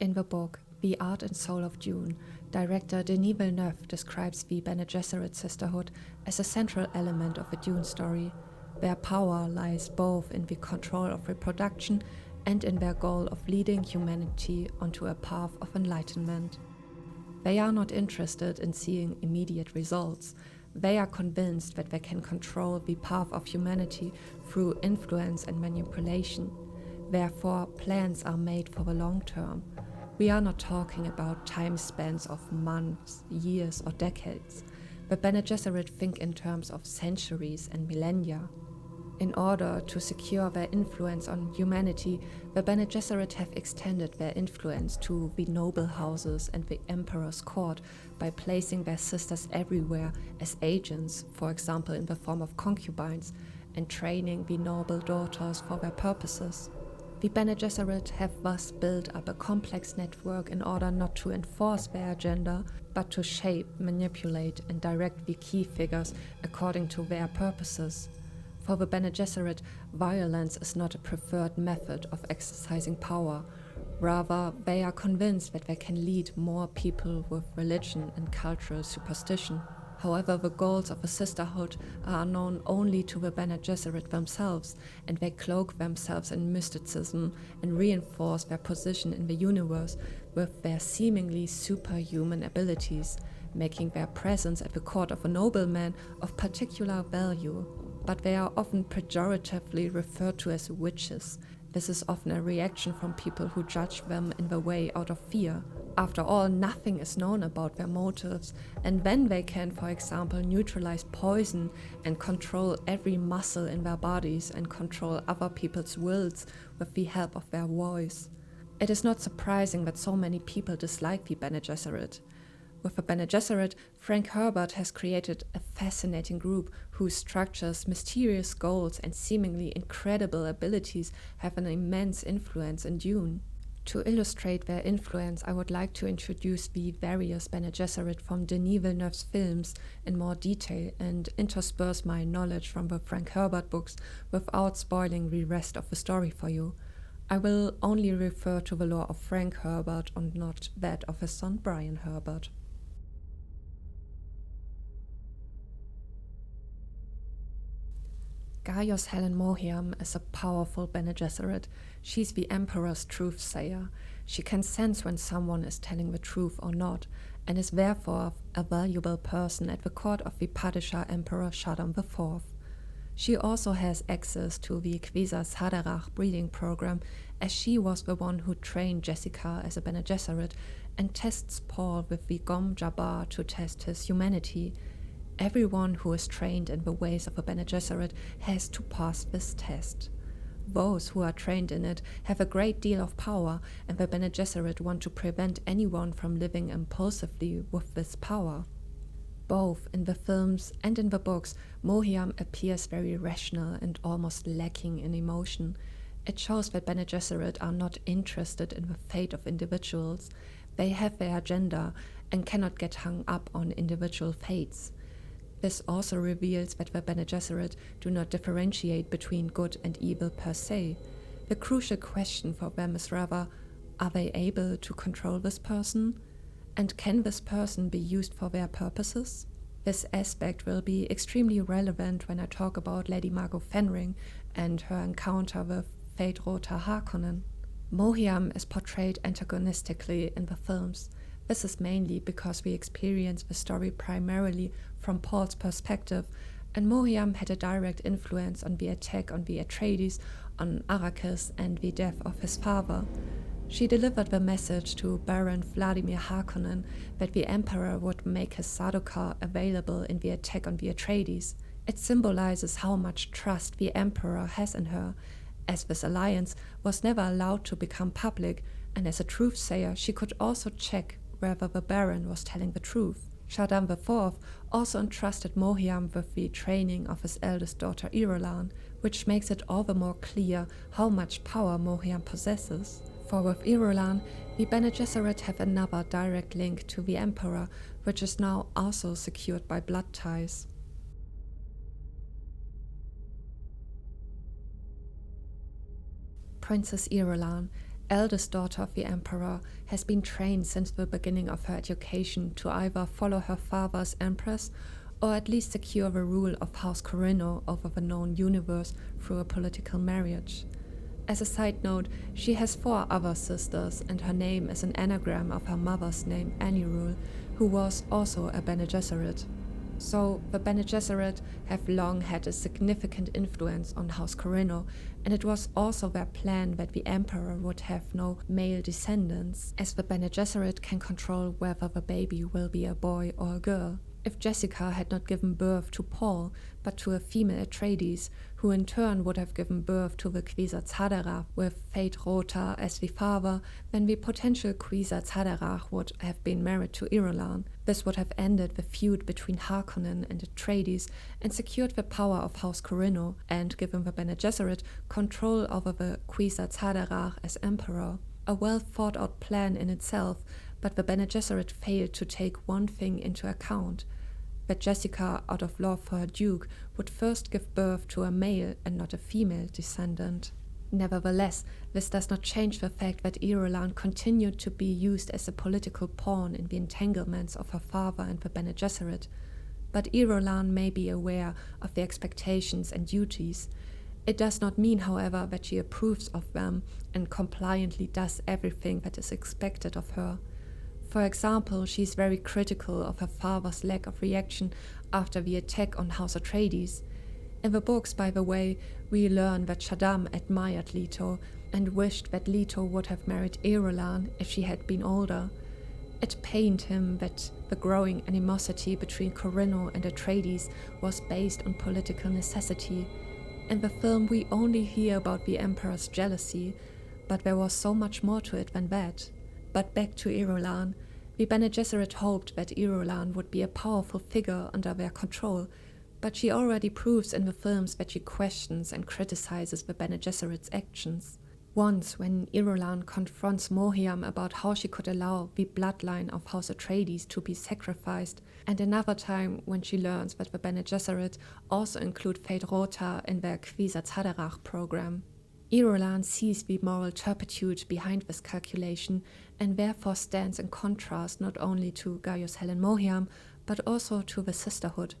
In the book The Art and Soul of Dune, director Denis Villeneuve describes the Bene Gesserit sisterhood as a central element of the Dune story. Their power lies both in the control of reproduction and in their goal of leading humanity onto a path of enlightenment. They are not interested in seeing immediate results. They are convinced that they can control the path of humanity through influence and manipulation. Therefore, plans are made for the long term. We are not talking about time spans of months, years, or decades. The Bene Gesserit think in terms of centuries and millennia. In order to secure their influence on humanity, the Bene Gesserit have extended their influence to the noble houses and the emperor's court by placing their sisters everywhere as agents, for example in the form of concubines, and training the noble daughters for their purposes. The Bene Gesserit have thus built up a complex network in order not to enforce their agenda, but to shape, manipulate, and direct the key figures according to their purposes. For the Bene Gesserit, violence is not a preferred method of exercising power. Rather, they are convinced that they can lead more people with religion and cultural superstition. However, the goals of a sisterhood are known only to the Bene Gesserit themselves, and they cloak themselves in mysticism and reinforce their position in the universe with their seemingly superhuman abilities, making their presence at the court of a nobleman of particular value. But they are often pejoratively referred to as witches. This is often a reaction from people who judge them in the way out of fear. After all, nothing is known about their motives, and then they can, for example, neutralize poison and control every muscle in their bodies and control other people's wills with the help of their voice. It is not surprising that so many people dislike the Bene Gesserit. With the Bene Gesserit, Frank Herbert has created a fascinating group whose structures, mysterious goals, and seemingly incredible abilities have an immense influence in Dune. To illustrate their influence, I would like to introduce the various Bene Gesserit from Denis Villeneuve's films in more detail and intersperse my knowledge from the Frank Herbert books without spoiling the rest of the story for you. I will only refer to the lore of Frank Herbert and not that of his son Brian Herbert. Gaius Helen Mohiam is a powerful Bene Gesserit. She's the Emperor's truth-sayer. She can sense when someone is telling the truth or not, and is therefore a valuable person at the court of the Padishah Emperor Shaddam IV. She also has access to the Kwisatz Haderach breeding program, as she was the one who trained Jessica as a Bene Gesserit and tests Paul with the Gom Jabbar to test his humanity. Everyone who is trained in the ways of a Bene Gesserit has to pass this test. Those who are trained in it have a great deal of power, and the Bene Gesserit want to prevent anyone from living impulsively with this power. Both in the films and in the books, Mohiam appears very rational and almost lacking in emotion. It shows that Bene Gesserit are not interested in the fate of individuals. They have their agenda and cannot get hung up on individual fates. This also reveals that the Bene Gesserit do not differentiate between good and evil per se. The crucial question for them is rather, are they able to control this person? And can this person be used for their purposes? This aspect will be extremely relevant when I talk about Lady Margot Fenring and her encounter with Feyd-Rautha Harkonnen. Mohiam is portrayed antagonistically in the films. This is mainly because we experience the story primarily from Paul's perspective, and Mohiam had a direct influence on the attack on the Atreides, on Arrakis, and the death of his father. She delivered the message to Baron Vladimir Harkonnen that the Emperor would make his Sardaukar available in the attack on the Atreides. It symbolizes how much trust the Emperor has in her, as this alliance was never allowed to become public, and as a truth-sayer she could also check whether the Baron was telling the truth. Shaddam IV also entrusted Mohiam with the training of his eldest daughter Irulan, which makes it all the more clear how much power Mohiam possesses. For with Irulan, the Bene Gesserit have another direct link to the Emperor, which is now also secured by blood ties. Princess Irulan, eldest daughter of the Emperor, has been trained since the beginning of her education to either follow her father's empress or at least secure the rule of House Corino over the known universe through a political marriage. As a side note, she has 4 other sisters, and her name is an anagram of her mother's name, Anirul, who was also a Bene Gesserit. So, the Bene Gesserit have long had a significant influence on House Corino, and it was also their plan that the Emperor would have no male descendants, as the Bene Gesserit can control whether the baby will be a boy or a girl. If Jessica had not given birth to Paul, but to a female Atreides, who in turn would have given birth to the Kwisatz Haderach with Feyd-Rautha as the father, then the potential Kwisatz Haderach would have been married to Irulan. This would have ended the feud between Harkonnen and Atreides and secured the power of House Corino and given the Bene Gesserit control over the Kwisatz Haderach as emperor. A well-thought-out plan in itself, but the Bene Gesserit failed to take one thing into account: that Jessica, out of love for her duke, would first give birth to a male and not a female descendant. Nevertheless, this does not change the fact that Irulan continued to be used as a political pawn in the entanglements of her father and the Bene Gesserit. But Irulan may be aware of the expectations and duties. It does not mean, however, that she approves of them and compliantly does everything that is expected of her. For example, she is very critical of her father's lack of reaction after the attack on House Atreides. In the books, by the way, we learn that Shaddam admired Leto and wished that Leto would have married Irulan if she had been older. It pained him that the growing animosity between Corino and Atreides was based on political necessity. In the film, we only hear about the Emperor's jealousy, but there was so much more to it than that. But back to Irulan. The Bene Gesserit hoped that Irulan would be a powerful figure under their control, but she already proves in the films that she questions and criticizes the Bene Gesserit's actions. Once, when Irulan confronts Mohiam about how she could allow the bloodline of House Atreides to be sacrificed, and another time when she learns that the Bene Gesserit also include Feyd-Rautha in their Kwisatz Haderach program. Irulan sees the moral turpitude behind this calculation and therefore stands in contrast not only to Gaius, Helen, Mohiam, but also to the sisterhood.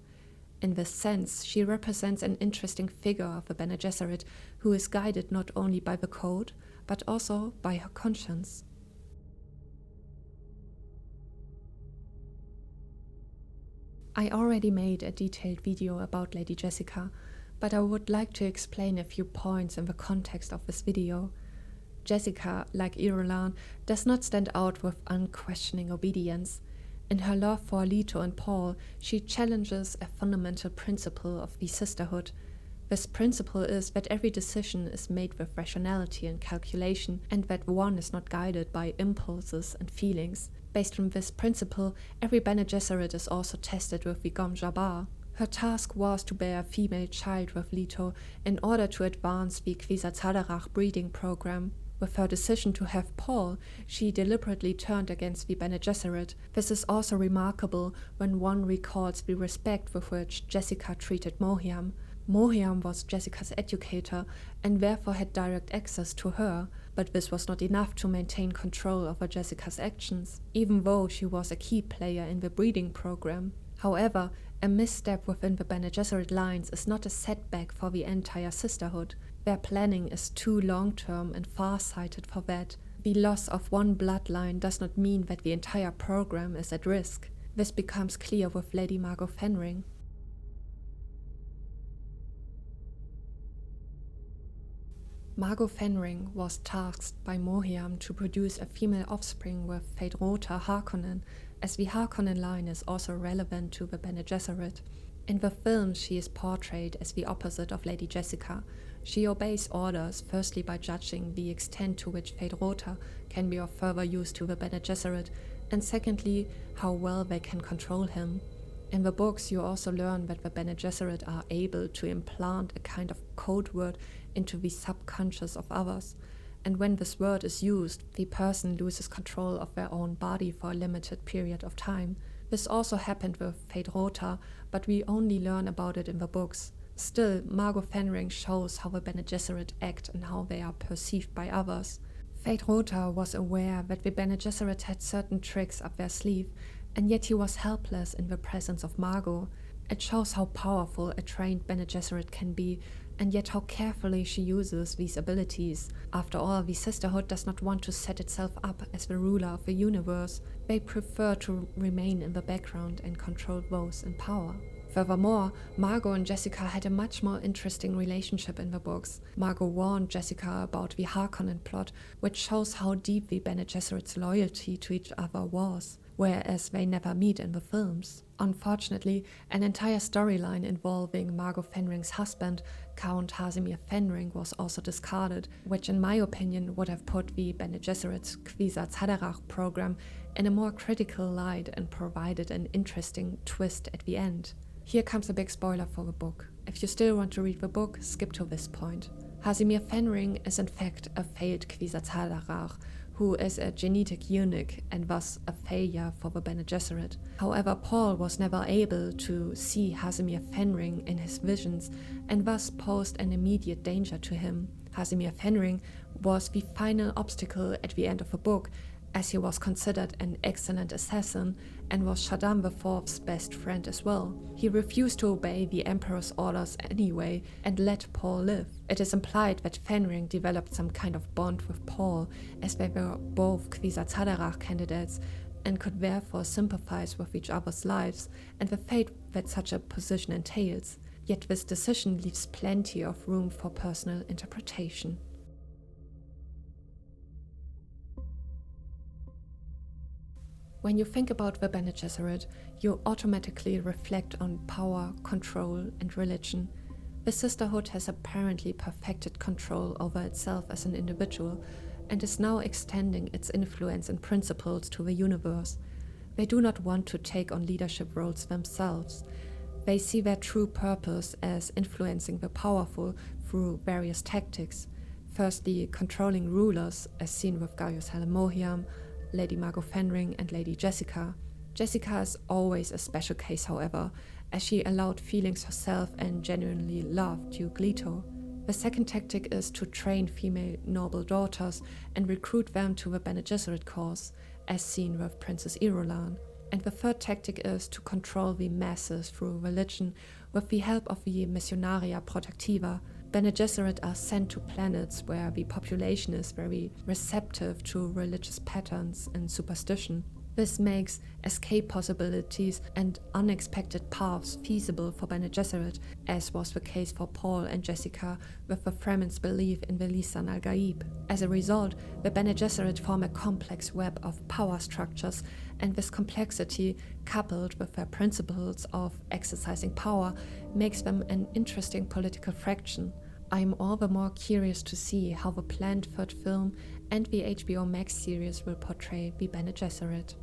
In this sense, she represents an interesting figure of the Bene Gesserit who is guided not only by the code, but also by her conscience. I already made a detailed video about Lady Jessica, but I would like to explain a few points in the context of this video. Jessica, like Irulan, does not stand out with unquestioning obedience. In her love for Leto and Paul, she challenges a fundamental principle of the sisterhood. This principle is that every decision is made with rationality and calculation, and that one is not guided by impulses and feelings. Based on this principle, every Bene Gesserit is also tested with the Gom Jabbar. Her task was to bear a female child with Leto in order to advance the Kwisatz Haderach breeding program. With her decision to have Paul, she deliberately turned against the Bene Gesserit. This is also remarkable when one recalls the respect with which Jessica treated Mohiam. Mohiam was Jessica's educator and therefore had direct access to her, but this was not enough to maintain control over Jessica's actions, even though she was a key player in the breeding program. However, a misstep within the Bene Gesserit lines is not a setback for the entire sisterhood. Their planning is too long-term and far-sighted for that. The loss of one bloodline does not mean that the entire program is at risk. This becomes clear with Lady Margot Fenring. Margot Fenring was tasked by Mohiam to produce a female offspring with Feyd-Rautha Harkonnen, as the Harkonnen line is also relevant to the Bene Gesserit. In the film, she is portrayed as the opposite of Lady Jessica. She obeys orders, firstly by judging the extent to which Feyd-Rautha can be of further use to the Bene Gesserit, and secondly, how well they can control him. In the books, you also learn that the Bene Gesserit are able to implant a kind of code word into the subconscious of others, and when this word is used, the person loses control of their own body for a limited period of time. This also happened with Feyd-Rautha, but we only learn about it in the books. Still, Margot Fenring shows how the Bene Gesserit act and how they are perceived by others. Fate Rota was aware that the Bene Gesserit had certain tricks up their sleeve, and yet he was helpless in the presence of Margot. It shows how powerful a trained Bene Gesserit can be, and yet how carefully she uses these abilities. After all, the Sisterhood does not want to set itself up as the ruler of the universe. They prefer to remain in the background and control those in power. Furthermore, Margot and Jessica had a much more interesting relationship in the books. Margot warned Jessica about the Harkonnen plot, which shows how deep the Bene Gesserit's loyalty to each other was, whereas they never meet in the films. Unfortunately, an entire storyline involving Margot Fenring's husband, Count Casimir Fenring, was also discarded, which in my opinion would have put the Bene Gesserit's Kwisatz Haderach program in a more critical light and provided an interesting twist at the end. Here comes a big spoiler for the book. If you still want to read the book, skip to this point. Casimir Fenring is in fact a failed Kwisatz Haderach, who is a genetic eunuch and thus a failure for the Bene Gesserit. However, Paul was never able to see Casimir Fenring in his visions and thus posed an immediate danger to him. Casimir Fenring was the final obstacle at the end of the book, as he was considered an excellent assassin and was Shaddam IV's best friend as well. He refused to obey the Emperor's orders anyway and let Paul live. It is implied that Fenring developed some kind of bond with Paul, as they were both Kwisatz Haderach candidates and could therefore sympathize with each other's lives and the fate that such a position entails. Yet this decision leaves plenty of room for personal interpretation. When you think about the Bene Gesserit, you automatically reflect on power, control, and religion. The Sisterhood has apparently perfected control over itself as an individual, and is now extending its influence and principles to the universe. They do not want to take on leadership roles themselves. They see their true purpose as influencing the powerful through various tactics. Firstly, controlling rulers, as seen with Gaius, Helen, Mohiam, Lady Margot Fenring and Lady Jessica. Jessica is always a special case, however, as she allowed feelings herself and genuinely loved Duke Leto. The second tactic is to train female noble daughters and recruit them to the Bene Gesserit cause, as seen with Princess Irulan. And the third tactic is to control the masses through religion with the help of the Missionaria Protectiva. Bene Gesserit are sent to planets where the population is very receptive to religious patterns and superstition. This makes escape possibilities and unexpected paths feasible for Bene Gesserit, as was the case for Paul and Jessica with the Fremen's belief in the Lisan al-Gaib. As a result, the Bene Gesserit form a complex web of power structures, and this complexity, coupled with their principles of exercising power, makes them an interesting political fraction. I am all the more curious to see how the planned third film and the HBO Max series will portray the Bene Gesserit.